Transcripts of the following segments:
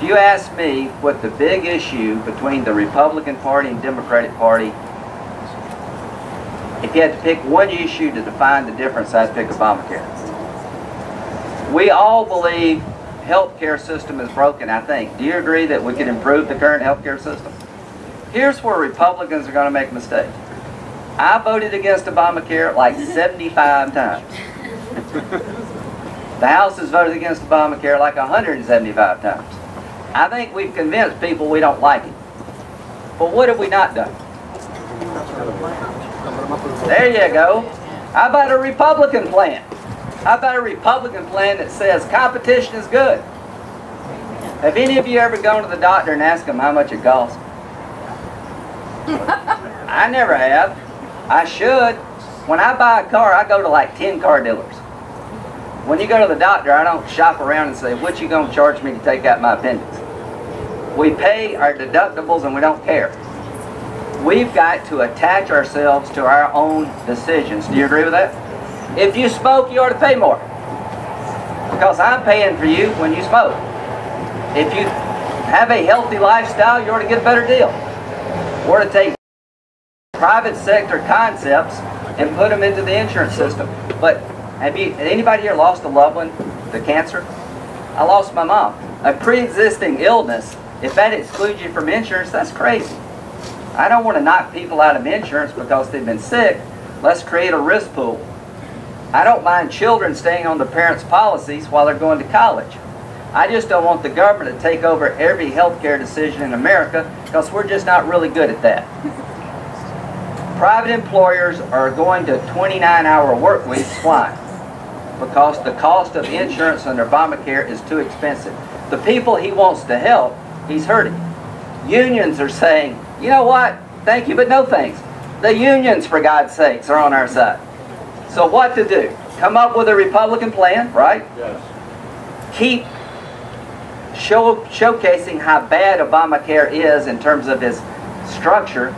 you ask me what the big issue between the Republican Party and Democratic Party, if you had to pick one issue to define the difference, I'd pick Obamacare. We all believe healthcare system is broken, I think. Do you agree that we could improve the current healthcare system? Here's where Republicans are going to make a mistake. I voted against Obamacare like 75 times. The House has voted against Obamacare like 175 times. I think we've convinced people we don't like it. But what have we not done? There you go. How about a Republican plan? How about a Republican plan that says competition is good? Have any of you ever gone to the doctor and asked him how much it costs? I never have. I should. When I buy a car, I go to like 10 car dealers. When you go to the doctor, I don't shop around and say, what you going to charge me to take out my appendix? We pay our deductibles and we don't care. We've got to attach ourselves to our own decisions. Do you agree with that? If you smoke, you ought to pay more. Because I'm paying for you when you smoke. If you have a healthy lifestyle, you ought to get a better deal. Or to take private sector concepts and put them into the insurance system. But have anybody here lost a loved one to cancer? I lost my mom. A pre-existing illness, if that excludes you from insurance, that's crazy. I don't want to knock people out of insurance because they've been sick. Let's create a risk pool. I don't mind children staying on the parents' policies while they're going to college. I just don't want the government to take over every healthcare decision in America because we're just not really good at that. Private employers are going to 29-hour work weeks. Why? Because the cost of insurance under Obamacare is too expensive. The people he wants to help, he's hurting. Unions are saying, you know what? Thank you, but no thanks. The unions, for God's sakes, are on our side. So what to do? Come up with a Republican plan, right? Yes. Keep showcasing how bad Obamacare is in terms of its structure.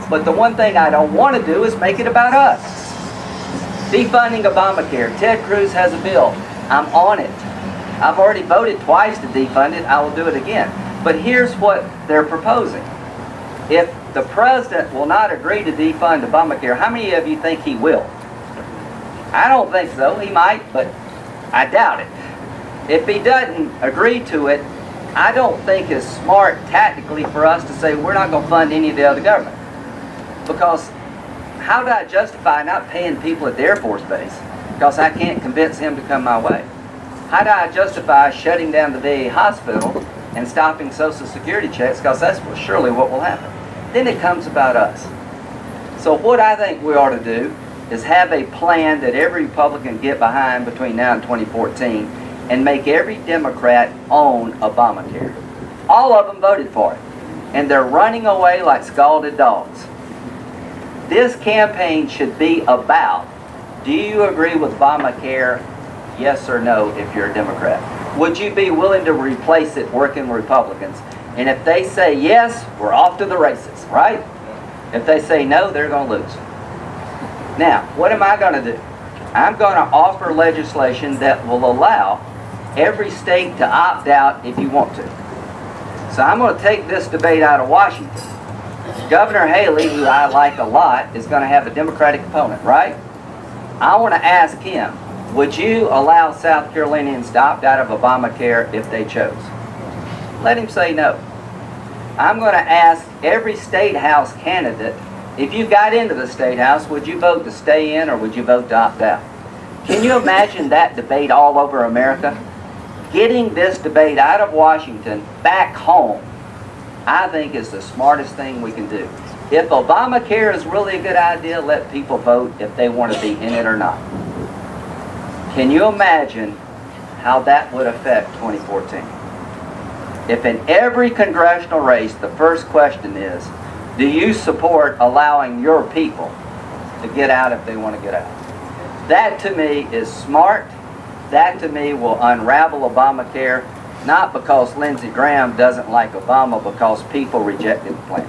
But the one thing I don't want to do is make it about us. Defunding Obamacare. Ted Cruz has a bill. I'm on it. I've already voted twice to defund it. I will do it again. But here's what they're proposing. If the president will not agree to defund Obamacare, how many of you think he will? I don't think so. He might, but I doubt it. If he doesn't agree to it, I don't think it's smart tactically for us to say we're not going to fund any of the other government. Because how do I justify not paying people at the Air Force Base because I can't convince him to come my way? How do I justify shutting down the VA hospital and stopping Social Security checks because that's surely what will happen? Then it comes about us. So what I think we ought to do is have a plan that every Republican get behind between now and 2014 and make every Democrat own Obamacare. All of them voted for it. And they're running away like scalded dogs. This campaign should be about, do you agree with Obamacare, yes or no, if you're a Democrat? Would you be willing to replace it working with Republicans? And if they say yes, we're off to the races, right? If they say no, they're going to lose. Now, what am I going to do? I'm going to offer legislation that will allow every state to opt out if you want to. So I'm going to take this debate out of Washington. Governor Haley, who I like a lot, is going to have a Democratic opponent, right? I want to ask him, would you allow South Carolinians to opt out of Obamacare if they chose? Let him say no. I'm going to ask every state house candidate, if you got into the state house, would you vote to stay in or would you vote to opt out? Can you imagine that debate all over America? Getting this debate out of Washington back home, I think is the smartest thing we can do. If Obamacare is really a good idea, let people vote if they want to be in it or not. Can you imagine how that would affect 2014? If in every congressional race, the first question is, do you support allowing your people to get out if they want to get out? That to me is smart. That to me will unravel Obamacare, not because Lindsey Graham doesn't like Obama, because people rejected the plan.